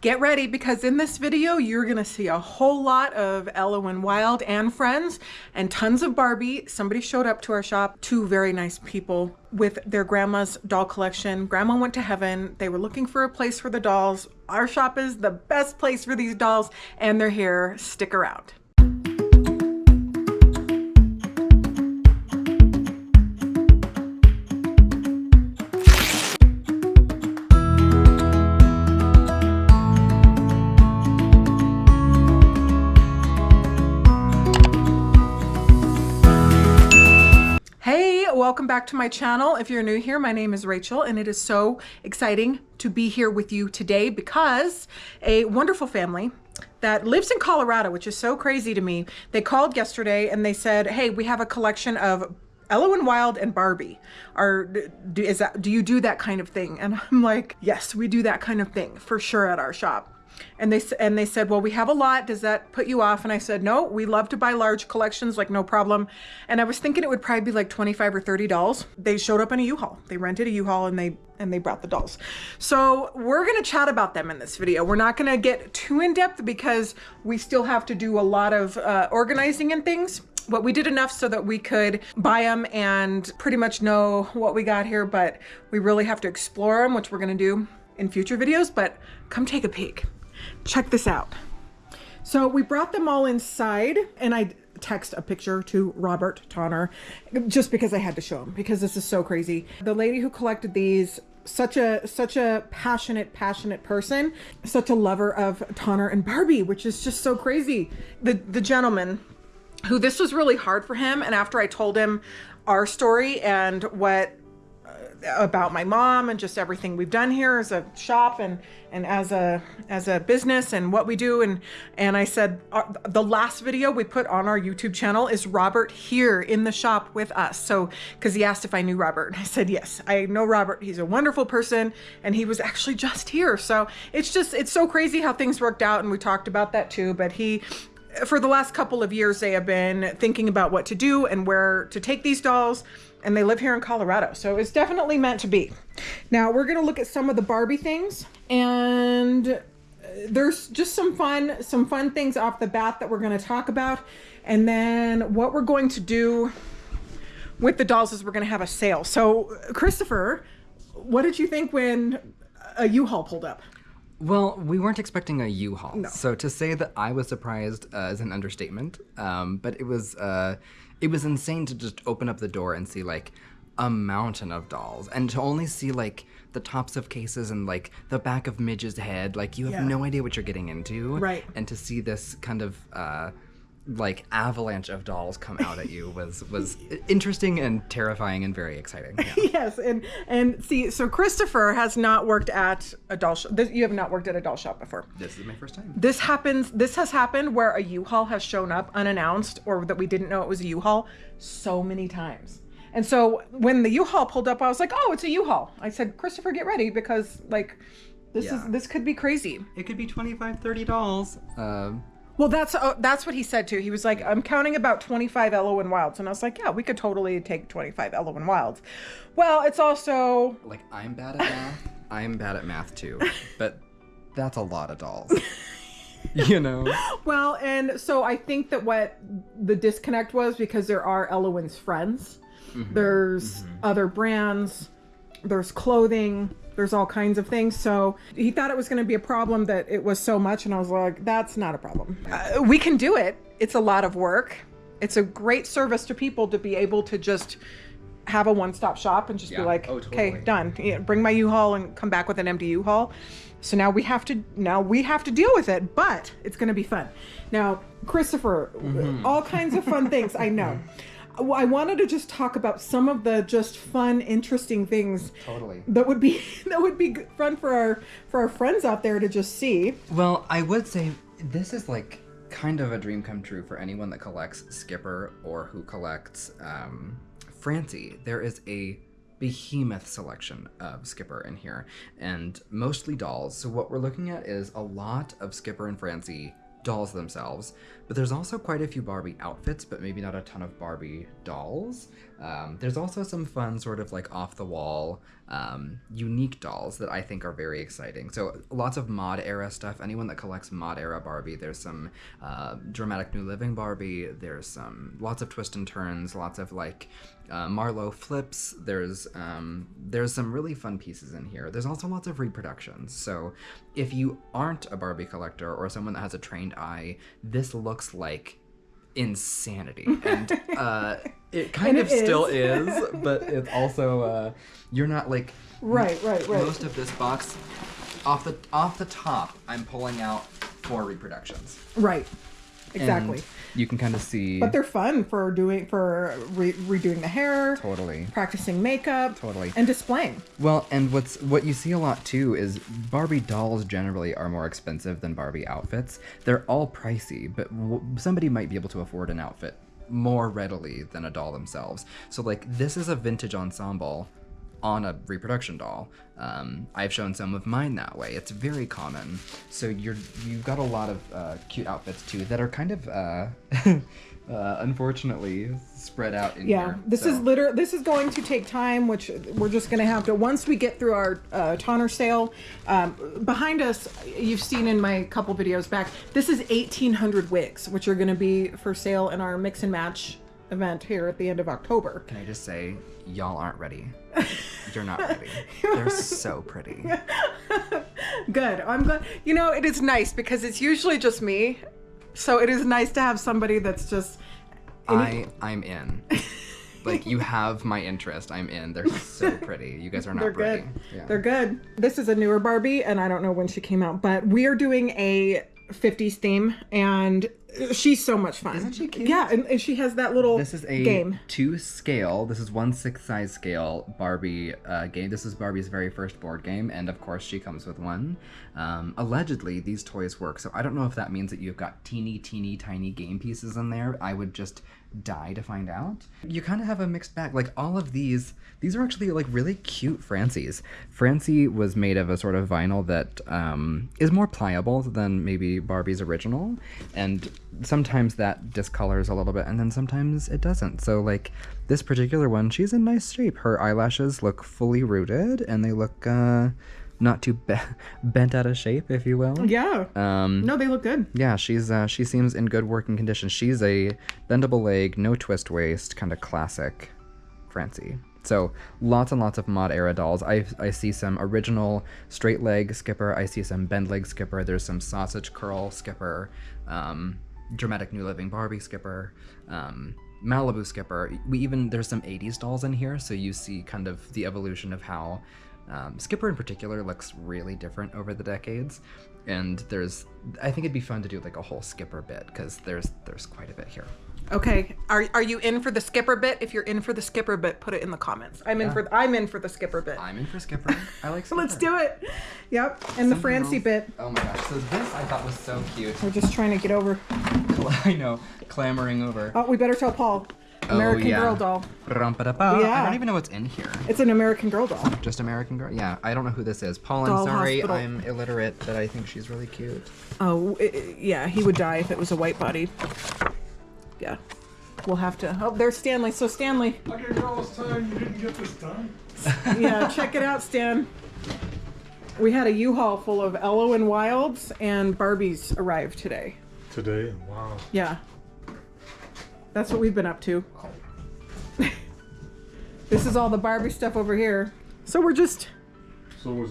Get ready, because in this video, you're gonna see a whole lot of Ellowyne Wilde and friends and tons of Barbie. Somebody showed up to our shop, two very nice people with their grandma's doll collection. Grandma went to heaven. They were looking for a place for the dolls. Our shop is the best place for these dolls, and they're here. Stick around. Welcome back to my channel. If you're new here, my name is Rachel, and it is so exciting to be here with you today because a wonderful family that lives in Colorado, which is so crazy to me, they called yesterday and they said, hey, we have a collection of Ellowyne Wilde and Barbie. Do you do that kind of thing? And I'm like, yes, we do that kind of thing for sure at our shop. And they said, well, we have a lot. Does that put you off? And I said, no, we love to buy large collections, like no problem. And I was thinking it would probably be like 25 or 30 dolls. They showed up in a U-Haul. They rented a U-Haul and they brought the dolls. So we're going to chat about them in this video. We're not going to get too in depth because we still have to do a lot of organizing and things. But we did enough so that we could buy them and pretty much know what we got here. But we really have to explore them, which we're going to do in future videos. But come take a peek. Check this out. So we brought them all inside, and I text a picture to Robert Tonner just because I had to show him, because this is so crazy. The lady who collected these, such a passionate person, such a lover of Tonner and Barbie, which is just so crazy. The gentleman who this was really hard for him, and after I told him our story and what about my mom and just everything we've done here as a shop and as a business and what we do, and I said the last video we put on our YouTube channel is Robert here in the shop with us. So because he asked if I knew Robert, I said yes, I know Robert. He's a wonderful person, and he was actually just here. So it's so crazy how things worked out, and we talked about that too. But for the last couple of years, they have been thinking about what to do and where to take these dolls, and they live here in Colorado. So it's definitely meant to be. Now we're going to look at some of the Barbie things, and there's just some fun things off the bat that we're going to talk about. And then what we're going to do with the dolls is we're going to have a sale. So Christopher, what did you think when a U-Haul pulled up? Well, we weren't expecting a U-Haul, no. So to say that I was surprised is an understatement. But it was insane to just open up the door and see like a mountain of dolls, and to only see like the tops of cases and like the back of Midge's head. Like you have no idea what you're getting into, right? And to see this kind of like avalanche of dolls come out at you was interesting and terrifying and very exciting. Yeah. Yes, and see, so Christopher has not worked at a doll shop. You have not worked at a doll shop before. This is my first time. This has happened where a U-Haul has shown up unannounced, or that we didn't know it was a U-Haul, so many times. And so when the U-Haul pulled up, I was like, oh, it's a U-Haul. I said, Christopher, get ready, because like this could be crazy. It could be 25, 30 dolls. Well, that's what he said too. He was like, I'm counting about 25 Ellowyne Wildes. And I was like, yeah, we could totally take 25 Ellowyne Wildes. Well, it's also... Like, I'm bad at math. I'm bad at math too. But that's a lot of dolls. You know? Well, and so I think that what the disconnect was, because there are Ellowyne's friends. Mm-hmm. There's other brands. There's clothing. There's all kinds of things. So he thought it was going to be a problem that it was so much. And I was like, that's not a problem. We can do it. It's a lot of work. It's a great service to people to be able to just have a one-stop shop and just be like, okay, done. Yeah, bring my U-Haul and come back with an empty U-Haul. So now we have to deal with it, but it's going to be fun. Now, Christopher, all kinds of fun things. I know. I wanted to just talk about some of the just fun, interesting things. Totally. That would be fun for our friends out there to just see. Well, I would say this is like kind of a dream come true for anyone that collects Skipper or who collects Francie. There is a behemoth selection of Skipper in here, and mostly dolls. So what we're looking at is a lot of Skipper and Francie dolls themselves, but there's also quite a few Barbie outfits, but maybe not a ton of Barbie dolls. There's also some fun sort of like off the wall, unique dolls that I think are very exciting. So lots of mod era stuff. Anyone that collects mod era Barbie, there's some dramatic New Living Barbie. There's some lots of twist and turns, lots of like Marlowe flips. There's some really fun pieces in here. There's also lots of reproductions. So if you aren't a Barbie collector or someone that has a trained eye, this looks like insanity. And it kind of still is, but it's also you're not like right. Most of this box off the top, I'm pulling out 4 reproductions. Right. Exactly. And you can kind of see. But they're fun for redoing the hair. Totally. Practicing makeup. Totally. And displaying. Well, and what you see a lot too is Barbie dolls generally are more expensive than Barbie outfits. They're all pricey, but somebody might be able to afford an outfit more readily than a doll themselves. So like this is a vintage ensemble on a reproduction doll. I've shown some of mine that way. It's very common. So you've got a lot of cute outfits too that are kind of unfortunately spread out in here. Yeah, this is going to take time, which we're just going to have to, once we get through our Tonner sale. Behind us, you've seen in my couple videos back, this is 1,800 wigs, which are going to be for sale in our mix and match event here at the end of October. Can I just say, y'all aren't ready. You're not ready. They're so pretty. Good. I'm glad. You know, it is nice because it's usually just me. So it is nice to have somebody that's just... I'm in. Like, you have my interest. I'm in. They're so pretty. You guys are not ready. Good. Yeah. They're good. This is a newer Barbie, and I don't know when she came out, but we are doing a 50s theme, and she's so much fun. Isn't she cute? Yeah, and she has that little game. This is a 2 scale. This is 1/6 size scale Barbie game. This is Barbie's very first board game, and of course she comes with one. Allegedly, these toys work, so I don't know if that means that you've got teeny tiny game pieces in there. I would just die to find out. You kind of have a mixed bag. Like all of these are actually like really cute Francies. Francie was made of a sort of vinyl that is more pliable than maybe Barbie's original, and sometimes that discolors a little bit, and then sometimes it doesn't. So like this particular one, she's in nice shape. Her eyelashes look fully rooted, and they look not too bent out of shape, if you will. Yeah. No, they look good. Yeah, she seems in good working condition. She's a bendable leg, no twist waist, kind of classic Francie. So lots and lots of mod era dolls. I see some original straight leg Skipper. I see some bend leg Skipper. There's some sausage curl Skipper. Dramatic New Living Barbie Skipper. Malibu Skipper. There's some 80s dolls in here, so you see kind of the evolution of how Skipper in particular looks really different over the decades. And I think it'd be fun to do like a whole Skipper bit, because there's quite a bit here. Okay, are you in for the Skipper bit? If you're in for the Skipper bit, put it in the comments. I'm in for the Skipper bit. I'm in for Skipper. I like Skipper. Let's do it. Yep, and the Francie bit. Oh my gosh, so this I thought was so cute. We're just trying to get over. I know, clamoring over. Oh, we better tell Paul. American Girl doll. Yeah. I don't even know what's in here. It's an American Girl doll. Just American Girl? Yeah, I don't know who this is. Paul, Doll I'm sorry, Hospital. I'm illiterate, but I think she's really cute. Oh, yeah, he would die if it was a white body. Yeah. We'll have to... Oh, there's Stanley. So, Stanley. I gave you all this time. You didn't get this done? Yeah, check it out, Stan. We had a U-Haul full of Ellowyne Wildes and Barbies arrived today. Today? Wow. Yeah. That's what we've been up to. This is all the Barbie stuff over here. So we're just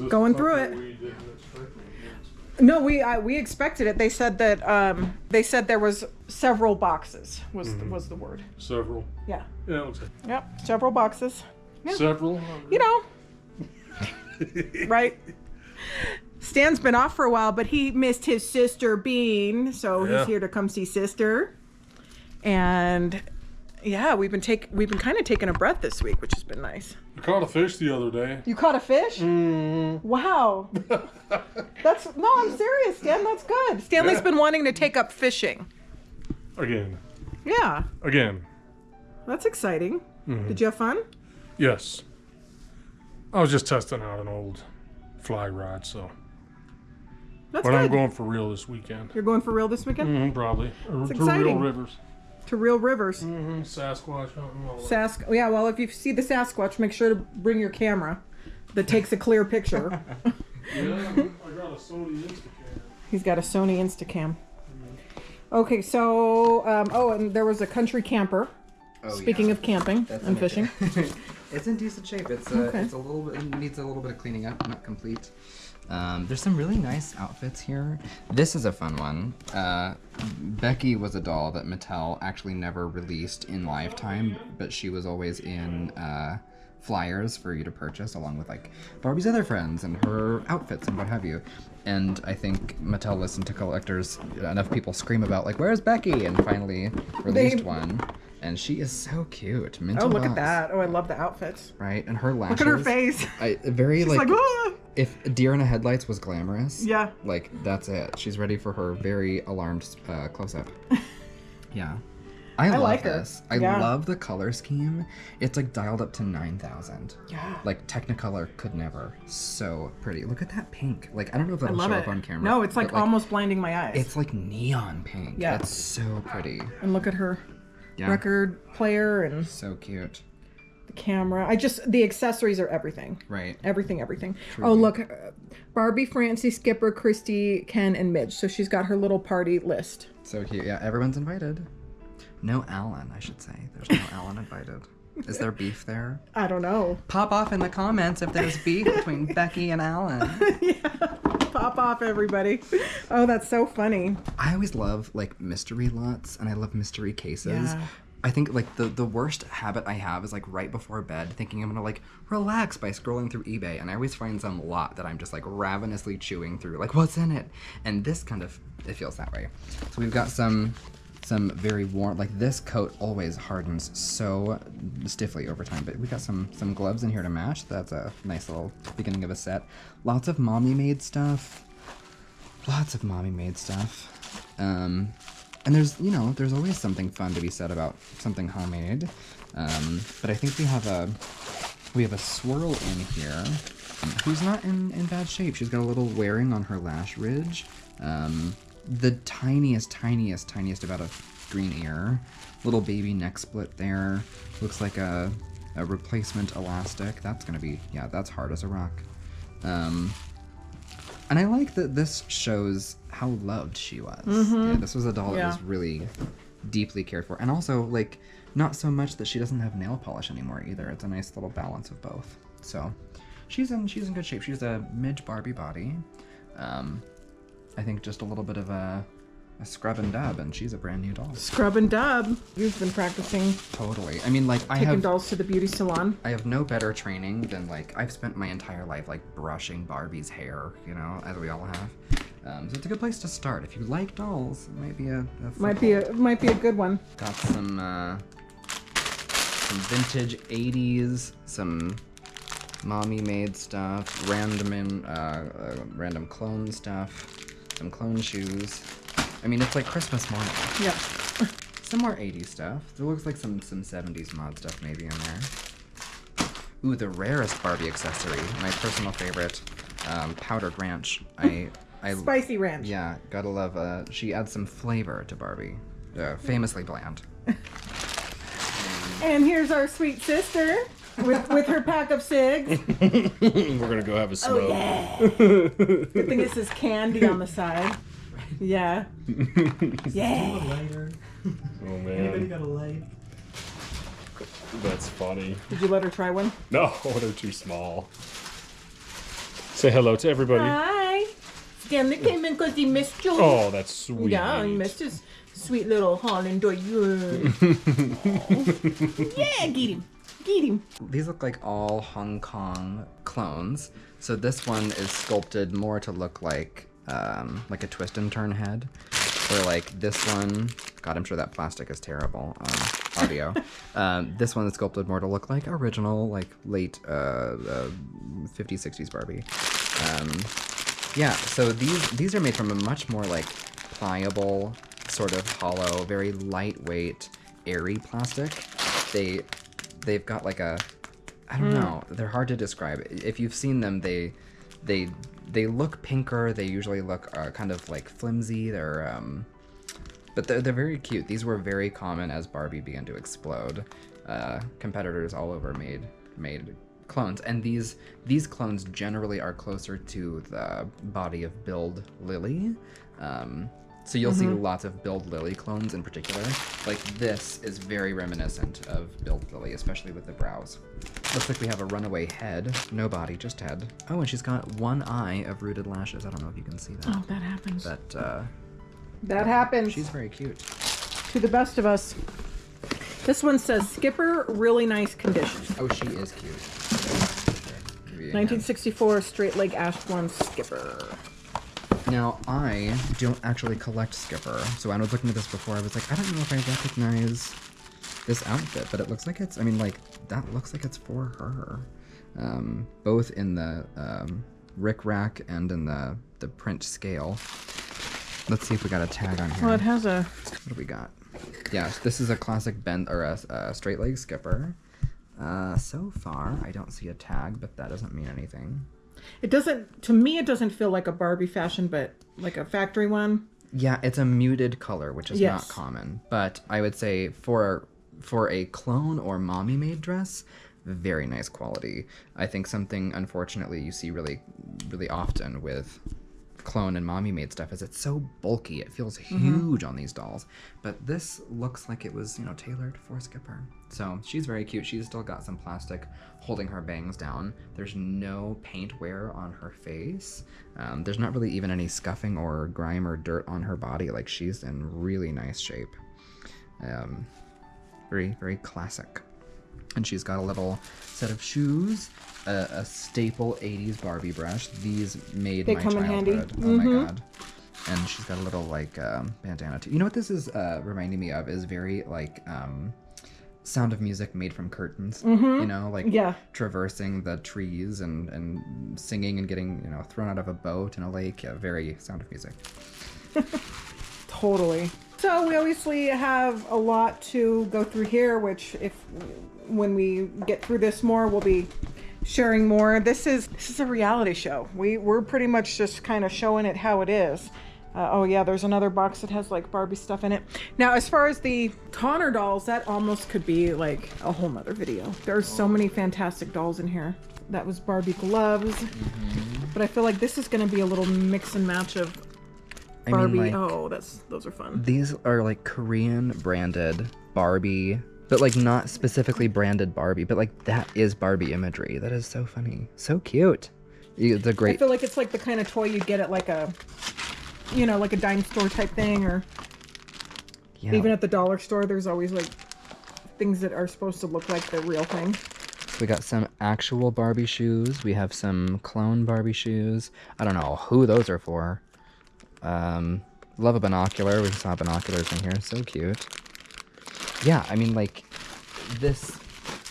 going through it. We didn't expect? No, we expected it. They said that there was several boxes was the word. Several. Yeah. Yeah, it looks like Yep. Several boxes. Yeah. several. You know. Right. Stan's been off for a while, but he missed his sister Bean, so he's here to come see sister. And yeah, we've been kind of taking a breath this week, which has been nice. I caught a fish the other day. You caught a fish? Wow. I'm serious, Stan. That's good. Stanley's been wanting to take up fishing. Again. Yeah. Again. That's exciting. Did you have fun? Yes. I was just testing out an old fly rod, so. That's But good. I'm going for real this weekend. You're going for real this weekend? Probably. To exciting. real rivers. to real rivers. Sasquatch hunting. All that. Yeah, well, if you see the Sasquatch, make sure to bring your camera that takes a clear picture. Yeah, I got a Sony Instacam. He's got a Sony Instacam. Okay, so, and there was a country camper. Speaking of camping and fishing. It's in decent shape. It's a little bit, it needs a little bit of cleaning up, not complete. There's some really nice outfits here. This is a fun one. Becky was a doll that Mattel actually never released in lifetime, but she was always in flyers for you to purchase along with like Barbie's other friends and her outfits and what have you. And I think Mattel listened to collectors, enough people scream about like, where's Becky? And finally released one. And she is so cute. Minty Look box, at that. Oh, I love the outfits. right? And her lashes. Look at her face. Very She's like, ah! if Deer in the Headlights was glamorous, Yeah. like that's it. She's ready for her very alarmed close-up. Yeah. I love like her. this. I Yeah. love the color scheme. It's like dialed up to 9,000. Yeah. Like Technicolor could never. So pretty. Look at that pink. Like I don't know if I that'll love show it. up on camera. No, it's but, like almost blinding my eyes. It's like neon pink. Yeah. It's so pretty. And look at her Yeah. record player and So cute. the camera. The accessories are everything. Right. Everything. Truly. Oh, look. Barbie, Francie, Skipper, Christy, Ken, and Midge. So she's got her little party list. So cute. Yeah, everyone's invited. No Alan, I should say. There's no Alan invited. Is there beef there? I don't know. Pop off in the comments if there's beef between Becky and Alan. Pop off, everybody. Oh, that's so funny. I always love like mystery lots and I love mystery cases. Yeah. I think like the worst habit I have is like right before bed thinking I'm gonna like relax by scrolling through eBay, and I always find some lot that I'm just like ravenously chewing through, like what's in it? And this kind of, it feels that way. So we've got some very warm, like this coat always hardens so stiffly over time, but we got some gloves in here to match. That's a nice little beginning of a set. Lots of mommy made stuff. And there's always something fun to be said about something homemade. But I think we have a swirl in here who's not in bad shape. She's got a little wearing on her lash ridge. The tiniest amount of green ear. Little baby neck split there. Looks like a replacement elastic. That's gonna be, yeah, that's hard as a rock. And I like that this shows how loved she was. Yeah, this was a doll that was really deeply cared for. And also, like, not so much that she doesn't have nail polish anymore either. It's a nice little balance of both. So she's in good shape. She's a Midge Barbie body. I think just a little bit of a scrub and dub, and she's a brand new doll. Scrub and dub. You've been practicing Totally. I mean, like, taking dolls to the beauty salon. I have no better training than, like, I've spent my entire life, like, brushing Barbie's hair, you know, as we all have. So it's a good place to start. If you like dolls, it might be a Might be a good one. Got some vintage 80s, some mommy-made stuff, random clone stuff, some clone shoes. I mean, it's like Christmas morning. Yeah. Some more 80s stuff. There looks like some 70s mod stuff maybe in there. Ooh, the rarest Barbie accessory. My personal favorite, powdered ranch. Spicy ranch. Yeah, gotta love, she adds some flavor to Barbie. Famously bland. And here's our sweet sister with her pack of cigs. We're gonna go have a smoke. Oh, yeah. Good thing it says candy on the side. Yeah. Yeah. Lighter. Oh man, Anybody got a light? that's funny. Did you let her try one? No, they're too small. Say hello to everybody. Hi. Stanley came in because he missed you. Oh, that's sweet. Yeah, he missed his sweet little Holland dog. Yeah, get him. Get him. These look like all Hong Kong clones. So this one is sculpted more to look like a twist and turn head. Where like this one, God, I'm sure that plastic is terrible on audio. This one is sculpted more to look like original, like late 50s, 60s Barbie. Yeah, so these are made from a much more like pliable, sort of hollow, very lightweight, airy plastic. They've got like a, I don't know, they're hard to describe. If you've seen them, they look pinker. They usually look kind of like flimsy. They're But they're very cute. These were very common as Barbie began to explode. Competitors all over made clones, and these clones generally are closer to the body of Build Lily. So you'll see lots of Build Lily clones in particular. Like this is very reminiscent of Build Lily, especially with the brows. Looks like we have a runaway head. No body, just head. Oh, and she's got one eye of rooted lashes. I don't know if you can see that. Oh, that happens. That happens. She's very cute. To the best of us. This one says Skipper, really nice condition. Oh, she is cute. 1964 straight leg Ash Blonde Skipper. Now, I don't actually collect Skipper, so when I was looking at this before, I was like, I don't know if I recognize this outfit, but it looks like it's, I mean, like, that looks like it's for her. Both in the rickrack and in the print scale. Let's see if we got a tag on here. Well, it has a... What do we got? Yeah, this is a classic bend, or a straight leg Skipper. So far, I don't see a tag, but that doesn't mean anything. It doesn't, to me, it doesn't feel like a Barbie fashion, but like a factory one. Yeah, it's a muted color, which is not common. But I would say for a clone or mommy-made dress, very nice quality. I think something, unfortunately, you see really, really often with clone and mommy-made stuff is it's so bulky. It feels huge on these dolls. But this looks like it was, tailored for Skipper. So she's very cute. She's still got some plastic holding her bangs down. There's no paint wear on her face. There's not really even any scuffing or grime or dirt on her body. Like, she's in really nice shape. Very, very classic. And she's got a little set of shoes, a staple 80s Barbie brush. These made my childhood. Handy. Oh my god. And she's got a little like bandana too. You know what this is reminding me of is very like Sound of Music made from curtains. Traversing the trees and singing and getting thrown out of a boat in a lake. Yeah, very Sound of Music. Totally. So we obviously have a lot to go through here, which when we get through this more, we'll be sharing more. This is a reality show. We're pretty much just kind of showing it how it is. Oh yeah, there's another box that has like Barbie stuff in it. Now, as far as the Connor dolls, that almost could be like a whole nother video. There's so many fantastic dolls in here. That was Barbie gloves. But I feel like this is going to be a little mix and match of Barbie. Those are fun. These are like Korean branded Barbie, but like not specifically branded Barbie, but like that is Barbie imagery. That is so funny. So cute. It's a great... I feel like it's like the kind of toy you'd get at like a, like a dime store type thing, or even at the dollar store, there's always like things that are supposed to look like the real thing. So we got some actual Barbie shoes. We have some clone Barbie shoes. I don't know who those are for. Love a binocular. We saw binoculars in here. So cute. Yeah, I mean, like, this,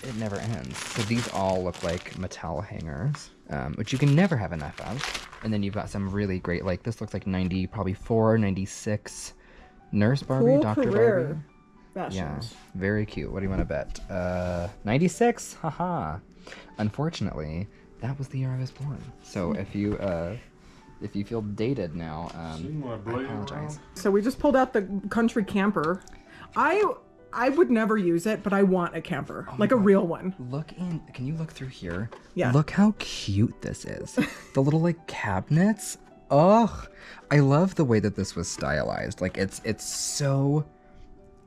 it never ends. So these all look like Mattel hangers, which you can never have enough of. And then you've got some really great, like, this looks like 94, 96 Nurse Barbie, cool Dr. career Barbie. Fashions. Yeah, very cute. What do you want to bet? 96? Haha. Unfortunately, that was the year I was born. So if you feel dated now, I apologize. So we just pulled out the country camper. I would never use it, but I want a camper, like a real one. Can you look through here? Yeah. Look how cute this is. The little like cabinets. Ugh. I love the way that this was stylized. Like it's so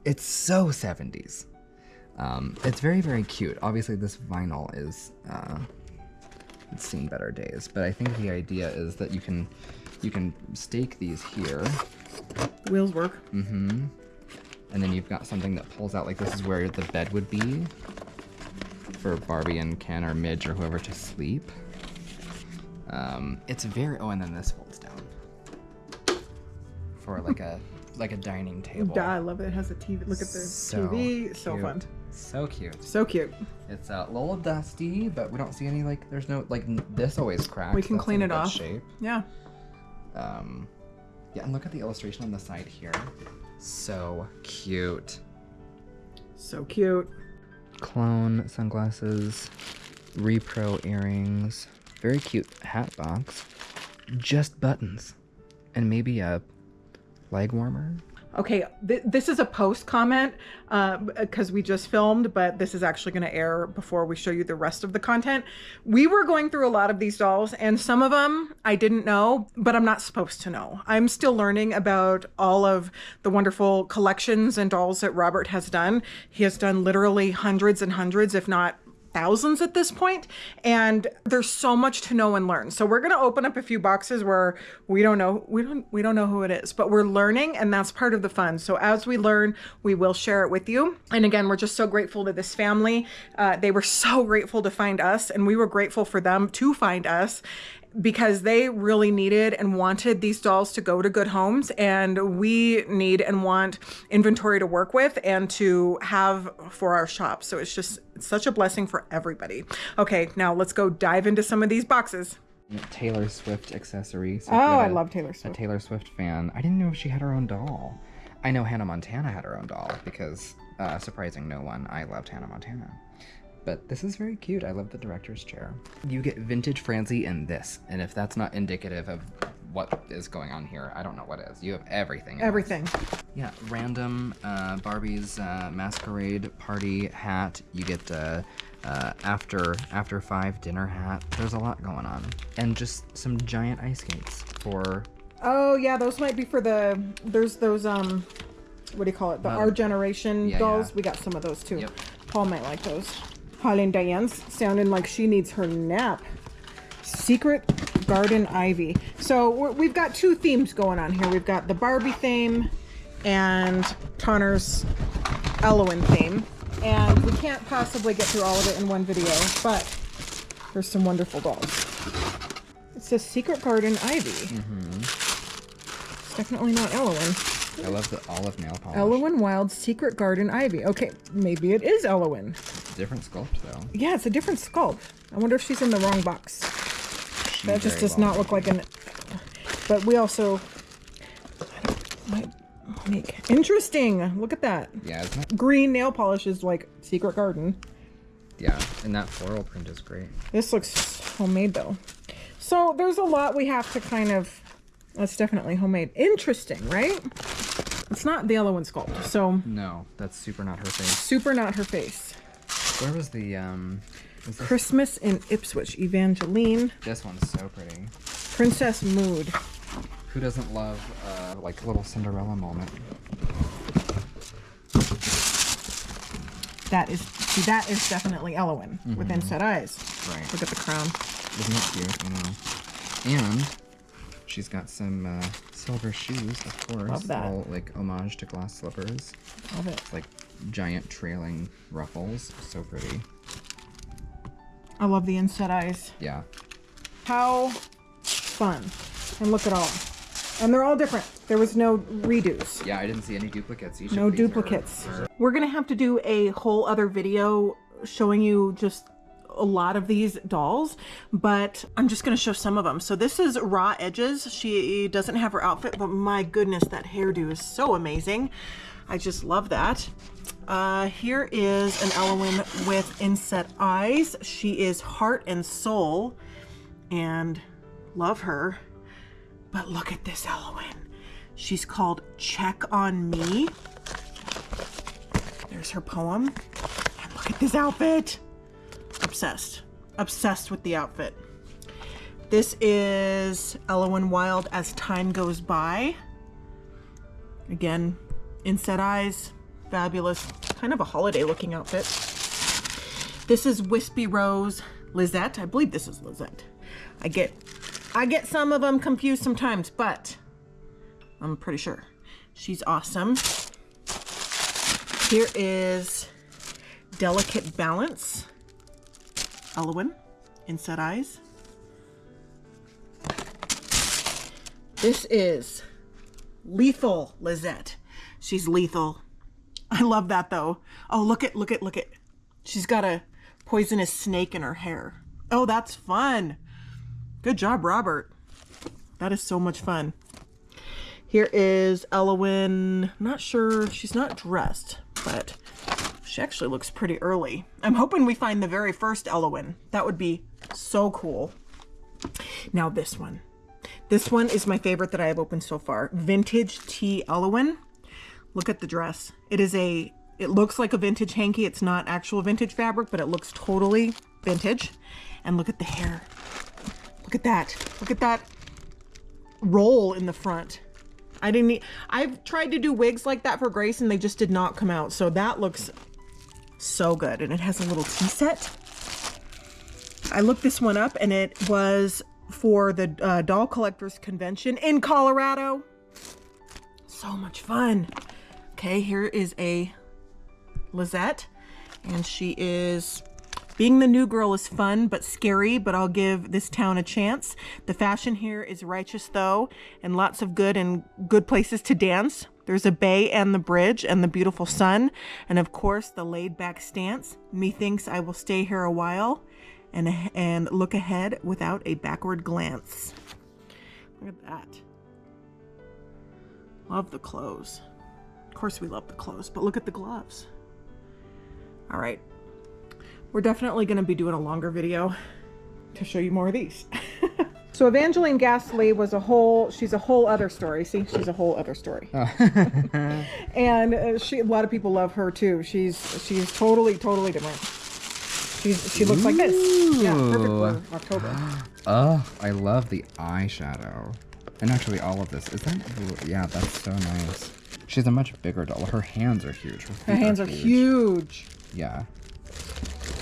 70s. It's very, very cute. Obviously this vinyl is, it's seen better days, but I think the idea is that you can stake these here. Wheels work. And then you've got something that pulls out, like this is where the bed would be for Barbie and Ken or Midge or whoever to sleep. It's very, and then this folds down for like a dining table. Yeah, I love it. It has a TV. Look at the TV. So fun. So cute. So cute. It's a little dusty, but we don't see any like. There's no like. This always cracks. We can clean it off. Shape. Yeah. Yeah, and look at the illustration on the side here. So cute. So cute. Clone sunglasses, repro earrings, very cute hat box, just buttons, and maybe a leg warmer. Okay, this is a post comment because we just filmed, but this is actually going to air before we show you the rest of the content. We were going through a lot of these dolls, and some of them I didn't know, but I'm not supposed to know. I'm still learning about all of the wonderful collections and dolls that Robert has done. He has done literally hundreds and hundreds, if not thousands at this point, and there's so much to know and learn. So we're going to open up a few boxes where we don't know who it is, but we're learning, and that's part of the fun. So as we learn, we will share it with you. And again, we're just so grateful to this family. They were so grateful to find us, and we were grateful for them to find us, because they really needed and wanted these dolls to go to good homes, and we need and want inventory to work with and to have for our shop. So it's such a blessing for everybody. Okay, now let's go dive into some of these boxes. Taylor Swift accessory. So I love Taylor Swift. A Taylor Swift fan. I didn't know she had her own doll. I know Hannah Montana had her own doll because, surprising no one, I loved Hannah Montana. But this is very cute. I love the director's chair. You get vintage Francie in this, and if that's not indicative of what is going on here, I don't know what is. You have everything. Everything. Yeah, random Barbie's masquerade party hat. You get after 5 dinner hat. There's a lot going on, and just some giant ice skates for. Oh yeah, those might be for the. There's those what do you call it? The Our Generation dolls. Yeah. We got some of those too. Yep. Paul might like those. Holly and Diane's sounding like she needs her nap. Secret Garden Ivy. So we've got 2 themes going on here. We've got the Barbie theme and Tanner's Ellowyne theme. And we can't possibly get through all of it in one video, but there's some wonderful dolls. It says Secret Garden Ivy. Mm-hmm. It's definitely not Ellowyne. I love the olive nail polish. Ellowyne Wilde Secret Garden Ivy. Okay, maybe it is Ellowyne. Different sculpt, though. Yeah, it's a different sculpt. I wonder if she's in the wrong box. That just does not look like an... But we also... Might make... Interesting! Look at that. Yeah, isn't it? Green nail polish is like Secret Garden. Yeah, and that floral print is great. This looks homemade, though. So there's a lot we have to kind of... That's definitely homemade. Interesting, right? It's not the Ellowyne sculpt, so... No, that's super not her face. Super not her face. Where was the, Christmas in Ipswich. Evangeline. This one's so pretty. Princess Mood. Who doesn't love, like, a little Cinderella moment? That is definitely Ellowyne with inset eyes. Right. Look at the crown. Isn't it cute? I know. And she's got some silver shoes, of course. Love that. All, like, homage to glass slippers. Love it. It's like giant trailing ruffles. So pretty. I love the inset eyes. Yeah. How fun. And look at all. And they're all different. There was no redos. Yeah, I didn't see any duplicates. No duplicates. We're going to have to do a whole other video showing you just a lot of these dolls, but I'm just going to show some of them. So this is Raw Edges. She doesn't have her outfit, but my goodness, that hairdo is so amazing. I just love that. Here is an Ellowyne with inset eyes. She is heart and soul, and love her. But look at this Ellowyne. She's called Check on Me. There's her poem. And look at this outfit. Obsessed. Obsessed with the outfit. This is Ellowyne Wilde As Time Goes By. Again, inset eyes. Fabulous. Kind of a holiday looking outfit. This is Wispy Rose Lizette. I believe this is Lizette. I get some of them confused sometimes, but I'm pretty sure. She's awesome. Here is Delicate Balance. Ellowyne, inset eyes. This is Lethal Lizette. She's lethal. I love that though. Oh, look at. She's got a poisonous snake in her hair. Oh, that's fun. Good job, Robert. That is so much fun. Here is Ellowyne. Not sure, she's not dressed, but she actually looks pretty early. I'm hoping we find the very first Ellowyne. That would be so cool. Now this one. This one is my favorite that I have opened so far. Vintage Tea Ellowyne. Look at the dress. It looks like a vintage hanky. It's not actual vintage fabric, but it looks totally vintage. And look at the hair. Look at that. Look at that roll in the front. I've tried to do wigs like that for Grace and they just did not come out. So that looks so good. And it has a little tea set. I looked this one up and it was for the Doll Collectors Convention in Colorado. So much fun. Okay, here is a Lizette, and she is, being the new girl is fun but scary, but I'll give this town a chance. The fashion here is righteous though, and lots of good places to dance. There's a bay and the bridge and the beautiful sun, and of course the laid back stance. Methinks I will stay here a while and look ahead without a backward glance. Look at that. Love the clothes. Of course we love the clothes, but look at the gloves. All right. We're definitely going to be doing a longer video to show you more of these. So Evangeline Gasly was she's a whole other story. See, she's a whole other story. Oh. And a lot of people love her too. She's totally different. She looks like this. Yeah, perfect for October. Oh, I love the eyeshadow. And actually all of this. Is that, yeah, that's so nice. She's a much bigger doll. Her hands are huge. Her hands are huge. Yeah.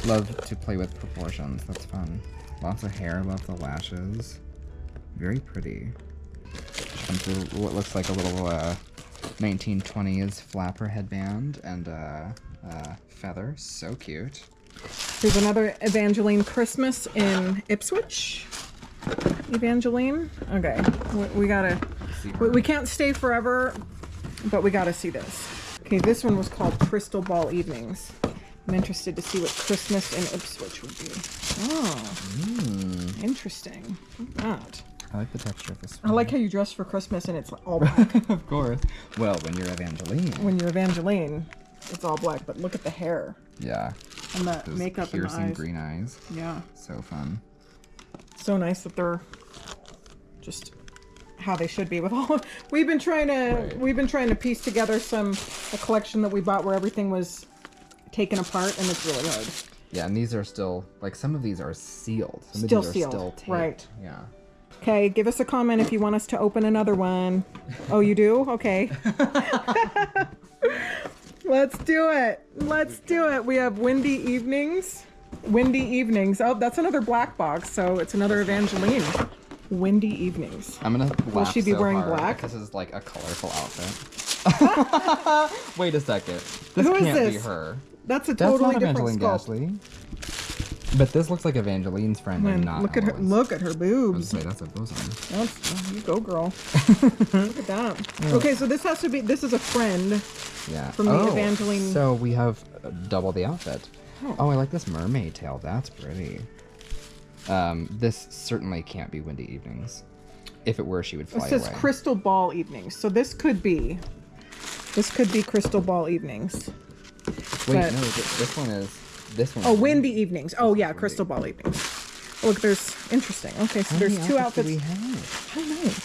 Love to play with proportions. That's fun. Lots of hair. Love the lashes. Very pretty. She comes with what looks like a little 1920s flapper headband and feather. So cute. Here's another Evangeline Christmas in Ipswich. Evangeline. Okay. We gotta... We can't stay forever, but we gotta see this. Okay, this one was called Crystal Ball Evenings. I'm interested to see what Christmas in Ipswich would be. Oh, interesting. Look at that. I like the texture of this one. I like how you dress for Christmas and it's all black. Of course. Well, when you're Evangeline. When you're Evangeline, it's all black, but look at the hair. Yeah. And the those makeup and the piercing eyes. green eyes. Yeah. So fun. So nice that they're just how they should be with all we've been trying to piece together a collection that we bought where everything was taken apart, and it's really hard. Yeah, and these are still, like, some of these are sealed. Some Still of these sealed, are still taped. right. Yeah. Okay, give us a comment if you want us to open another one. Oh, you do? Okay. Let's do it. Let's do it. We have Windy Evenings. Windy Evenings. Oh, that's another black box, so it's another Evangeline. Windy Evenings. I'm gonna laugh Will she be so wearing hard black? if this is like a colorful outfit. Wait a second. This Who is can't be this? her. That's a That's totally not different Evangeline sculpt. Gasly. But this looks like Evangeline's friend and not Look at her. Ellowyne's. Look at her I was boobs. gonna say, that's a bosom. Oh, you go, girl. Look at that. Okay, so this has to be. This is a friend. Yeah. From the Evangeline. So we have double the outfit. Oh, I like this mermaid tail. That's pretty. This certainly can't be Windy Evenings. If it were, she would fly It says away. Crystal Ball Evenings. So this could be Crystal Ball Evenings. Wait, but- no, this one is. This one. Oh, Windy Evenings. Oh yeah, Crystal Ball Evenings. Look, there's interesting. Okay, so there's two outfits. We have? How nice.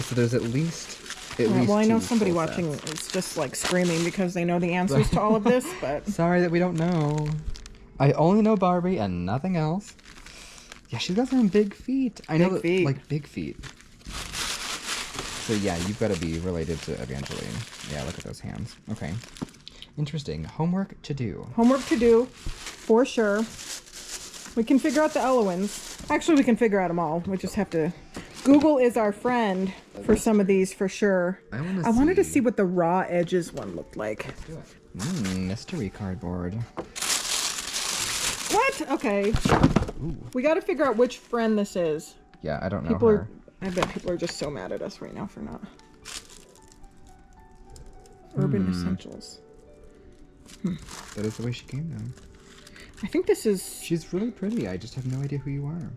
So there's at least. Well, I know two somebody full watching sets. is just like screaming because they know the answers to all of this, but Sorry that we don't know. I only know Barbie and nothing else. Yeah, she's got some big feet. I know Big that, feet. like big feet. So yeah, you've got to be related to Evangeline. Yeah, look at those hands. Okay. Interesting. Homework to do. homework to do for sure. We can figure out the Ellowynes. Actually, we can figure out them all. We just have to. Google is our friend for some of these for sure. I wanted to see what the raw edges one looked like. Mystery cardboard. What? Okay. Ooh. We got to figure out which friend this is. Yeah, I don't know People her. are. I bet people are just so mad at us right now for not. Urban Essentials. That is the way she came down. I think this is. She's really pretty. I just have no idea who you are.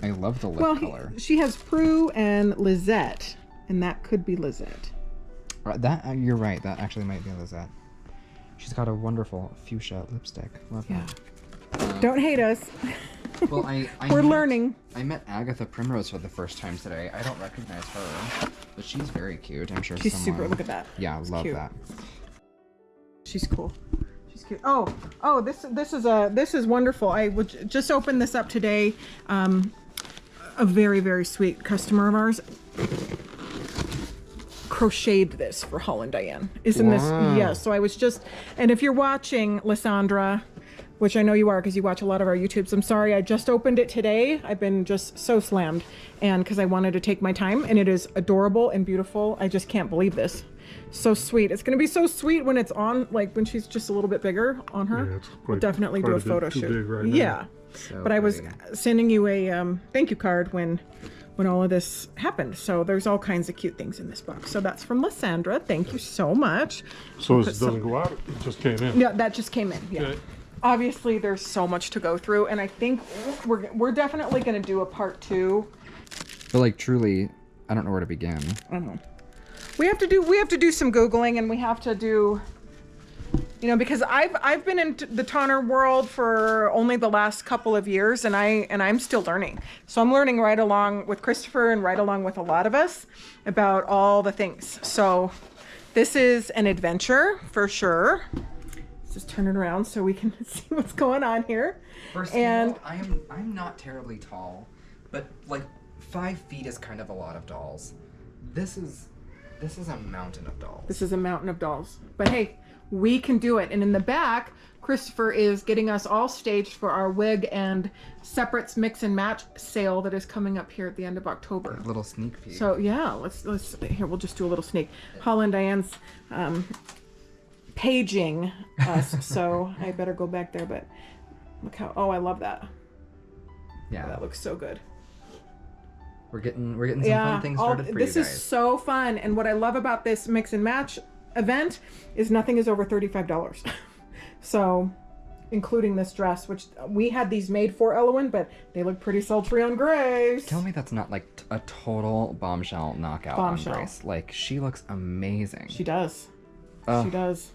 I love the lip color. She has Prue and Lizette, and that could be Lizette. That you're right. That actually might be Lizette. She's got a wonderful fuchsia lipstick. Love Yeah. that. Don't hate us. Well, We're learning. I met Agatha Primrose for the first time today. I don't recognize her, but she's very cute. I'm sure She's someone... super. Look at that. Yeah, It's love cute. that. She's cool. She's cute. Oh, this is wonderful. I would just open this up today. A very, very sweet customer of ours crocheted this for Holland Diane. Isn't this? Yeah. So I was just, and if you're watching, Lysandra, which I know you are because you watch a lot of our YouTubes, I'm sorry, I just opened it today. I've been just so slammed, and because I wanted to take my time, and it is adorable and beautiful. I just can't believe this. So sweet. It's going to be so sweet when it's on, like when she's just a little bit bigger on her. Yeah, it's We'll definitely do a photo shoot. Big right now. Yeah. So But I was pretty. sending you a thank you card when all of this happened. So there's all kinds of cute things in this box. So that's from Lysandra. Thank you so much. So Put it doesn't go out. It just came in. Yeah, that just came in. Yeah. Okay. Obviously, there's so much to go through, and I think we're definitely going to do a part 2. But like truly, I don't know where to begin. I don't know. We have to do some Googling, and we have to do, you know, because I've been in the toner world for only the last couple of years, and I'm still learning. So I'm learning right along with Christopher and right along with a lot of us about all the things. So this is an adventure for sure. Let's just turn it around so we can see what's going on here. First And of all, I'm not terribly tall, but like 5 feet is kind of a lot of dolls. This is a mountain of dolls. this is a mountain of dolls. But hey, we can do it. And in the back, Christopher is getting us all staged for our wig and separates mix and match sale that is coming up here at the end of October. A little sneak peek. So yeah, let's here, we'll just do a little sneak. Holland Diane's paging us, so I better go back there, but look how, oh, I love that. yeah, That looks so good. we're getting some fun things started for you this guys. is so fun. And what I love about this mix and match event is nothing is over $35. So including this dress, which we had these made for Ellowyne, but they look pretty sultry on Grace. Tell me that's not like a total bombshell knockout Bombshell. on Grace. Like she looks amazing. She does. Oh. She does.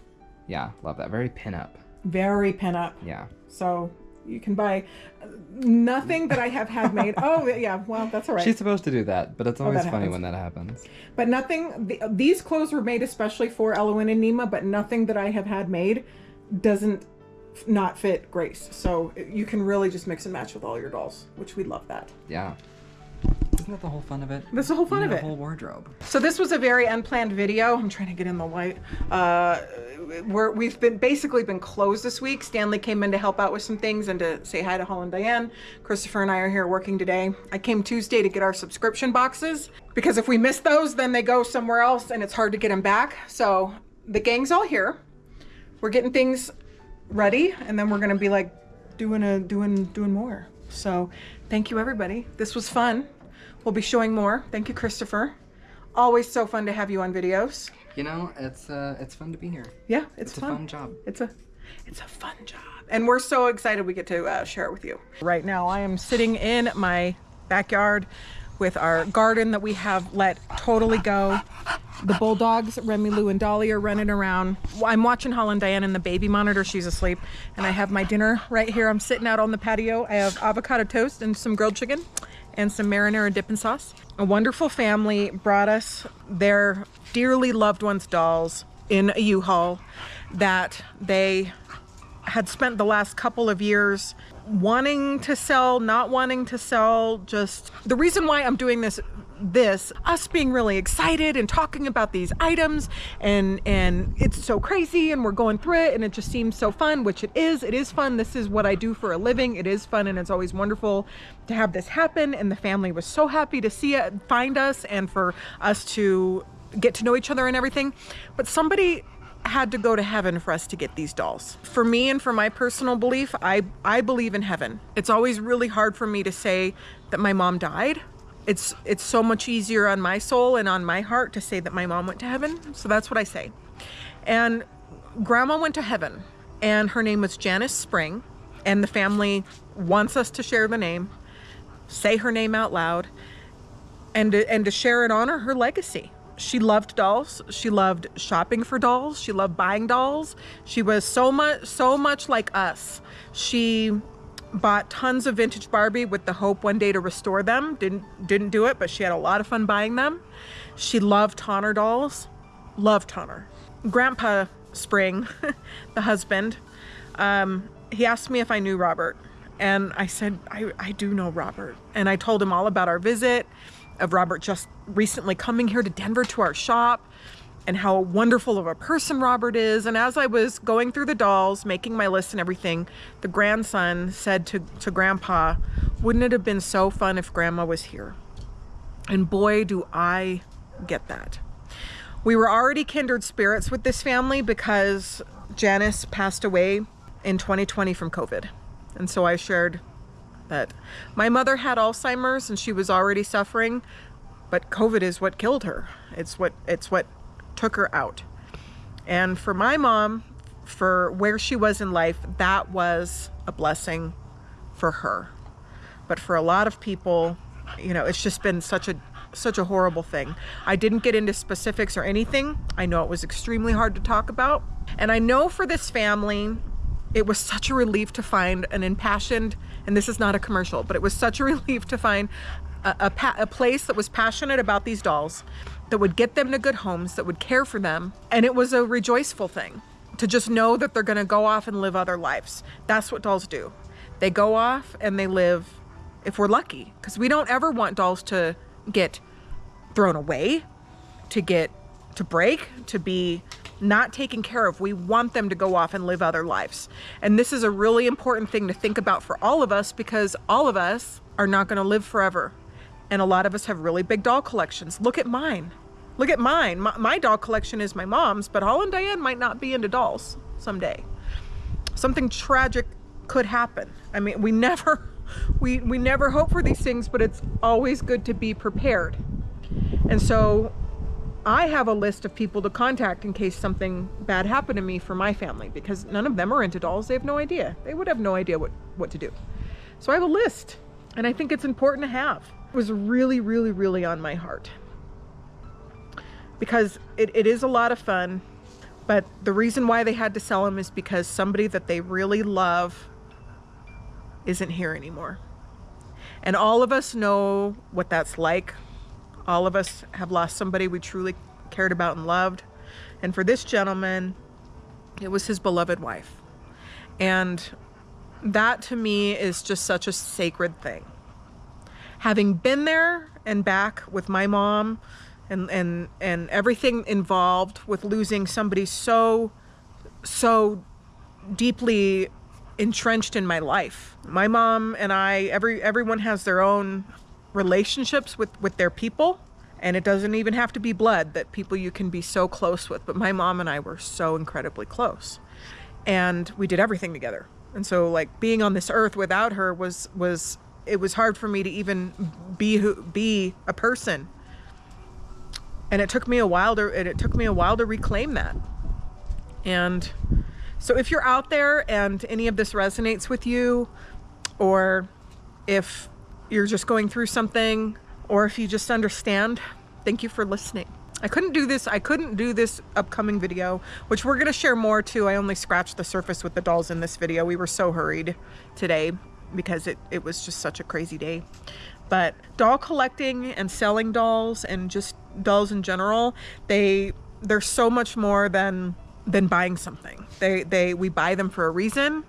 Yeah, love that. Very pin-up. Very pin up. Yeah. So you can buy nothing that I have had made. Oh yeah, well that's all right. She's supposed to do that, but it's always that funny happens. when that happens. But nothing. These clothes were made especially for Ellowyne and Nima, but nothing that I have had made doesn't not fit Grace. So you can really just mix and match with all your dolls, which we love that. Yeah. Isn't that the whole fun of it? That's the whole fun You of need it. A whole wardrobe. So this was a very unplanned video. I'm trying to get in the light. We've basically been closed this week. Stanley came in to help out with some things and to say hi to Holland Diane. Christopher and I are here working today. I came Tuesday to get our subscription boxes because if we miss those, then they go somewhere else and it's hard to get them back. So the gang's all here. We're getting things ready, and then we're gonna be like doing more. So thank you everybody. This was fun. We'll be showing more. Thank you, Christopher. Always so fun to have you on videos. You know, it's fun to be here. Yeah, it's It's a fun. fun job. It's a fun job. And we're so excited we get to share it with you. Right now I am sitting in my backyard with our garden that we have let totally go. The bulldogs, Remy, Lou, and Dolly are running around. I'm watching Holland Diane in the baby monitor. She's asleep. And I have my dinner right here. I'm sitting out on the patio. I have avocado toast and some grilled chicken and some marinara dipping sauce. A wonderful family brought us their dearly loved ones' dolls in a U-Haul that they had spent the last couple of years wanting to sell, not wanting to sell. Just the reason why I'm doing this us being really excited and talking about these items, and it's so crazy and we're going through it and it just seems so fun, which it is fun. This is what I do for a living. It is fun and it's always wonderful to have this happen, and the family was so happy to see it, find us, and for us to get to know each other and everything. But somebody had to go to heaven for us to get these dolls. For me and for my personal belief, I believe in heaven. It's always really hard for me to say that my mom died. It's so much easier on my soul and on my heart to say that my mom went to heaven. So that's what I say. And Grandma went to heaven, and her name was Janice Spring, and the family wants us to share the name, say her name out loud, and to share and honor her legacy. She loved dolls. She loved shopping for dolls. She loved buying dolls. She was so much like us. She bought tons of vintage Barbie with the hope one day to restore them. Didn't do it, but she had a lot of fun buying them. She loved Tonner dolls. Loved Tonner. Grandpa spring, the husband, he asked me if I knew Robert. And I said, I do know Robert. And I told him all about our visit, of Robert just recently coming here to Denver to our shop, and how wonderful of a person Robert is. And as I was going through the dolls, making my list and everything, the grandson said to Grandpa, wouldn't it have been so fun if Grandma was here? And boy, do I get that. We were already kindred spirits with this family because Janice passed away in 2020 from COVID. And so I shared that my mother had Alzheimer's and she was already suffering, but COVID is what killed her. It's what took her out. And for my mom, for where she was in life, that was a blessing for her. But for a lot of people, you know, it's just been such a horrible thing. I didn't get into specifics or anything. I know it was extremely hard to talk about. And I know for this family, it was such a relief to find an impassioned, and this is not a commercial, but it was such a relief to find a place that was passionate about these dolls, that would get them to good homes, that would care for them. And it was a rejoiceful thing to just know that they're gonna go off and live other lives. That's what dolls do. They go off and they live, if we're lucky, because we don't ever want dolls to get thrown away, to break, to be not taken care of. We want them to go off and live other lives. And this is a really important thing to think about for all of us, because all of us are not gonna live forever. And a lot of us have really big doll collections. Look at mine. Look at mine. My doll collection is my mom's, but Hall and Diane might not be into dolls someday. Something tragic could happen. I mean, we never hope for these things, but it's always good to be prepared. And so I have a list of people to contact in case something bad happened to me for my family, because none of them are into dolls. They have no idea. They would have no idea what to do. So I have a list, and I think it's important to have. It was really, really, really on my heart, because it is a lot of fun, but the reason why they had to sell them is because somebody that they really love isn't here anymore. And all of us know what that's like. All of us have lost somebody we truly cared about and loved. And for this gentleman, it was his beloved wife. And that to me is just such a sacred thing. Having been there and back with my mom and everything involved with losing somebody so deeply entrenched in my life. My mom and I, everyone has their own relationships with their people, and it doesn't even have to be blood, that people you can be so close with. But my mom and I were so incredibly close, and we did everything together. And so, like, being on this earth without her was hard for me to even be a person. And it took me a while to reclaim that. And so if you're out there and any of this resonates with you, or if you're just going through something, or if you just understand, thank you for listening. I couldn't do this upcoming video, which we're gonna share more too. I only scratched the surface with the dolls in this video. We were so hurried today because it was just such a crazy day. But doll collecting and selling dolls, and just dolls in general, they're so much more than buying something. We buy them for a reason.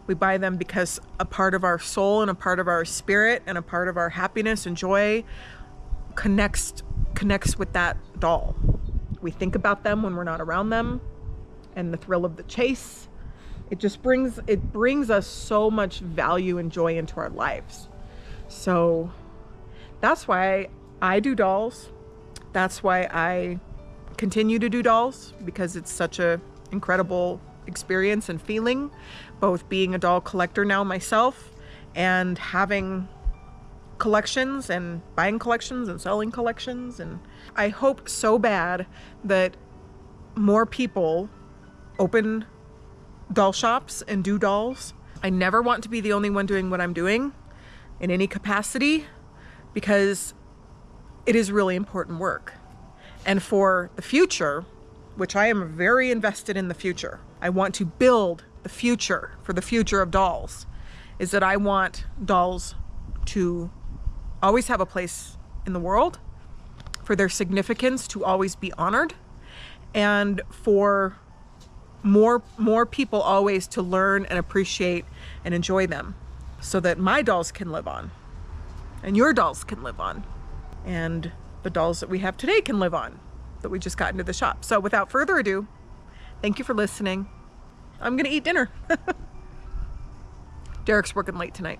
We buy them because a part of our soul and a part of our spirit and a part of our happiness and joy connects with that doll. We think about them when we're not around them, and the thrill of the chase. It brings us so much value and joy into our lives. So that's why I do dolls. That's why I continue to do dolls, because it's such a incredible experience and feeling, both being a doll collector now myself and having collections and buying collections and selling collections. And I hope so bad that more people open doll shops and do dolls. I never want to be the only one doing what I'm doing in any capacity, because it is really important work. And for the future, which I am very invested in the future, I want to build the future for the future of dolls, is that I want dolls to always have a place in the world, for their significance to always be honored, and for more people always to learn and appreciate and enjoy them, so that my dolls can live on, and your dolls can live on, and the dolls that we have today can live on, that we just got into the shop. So without further ado, thank you for listening. I'm gonna eat dinner. Derek's working late tonight.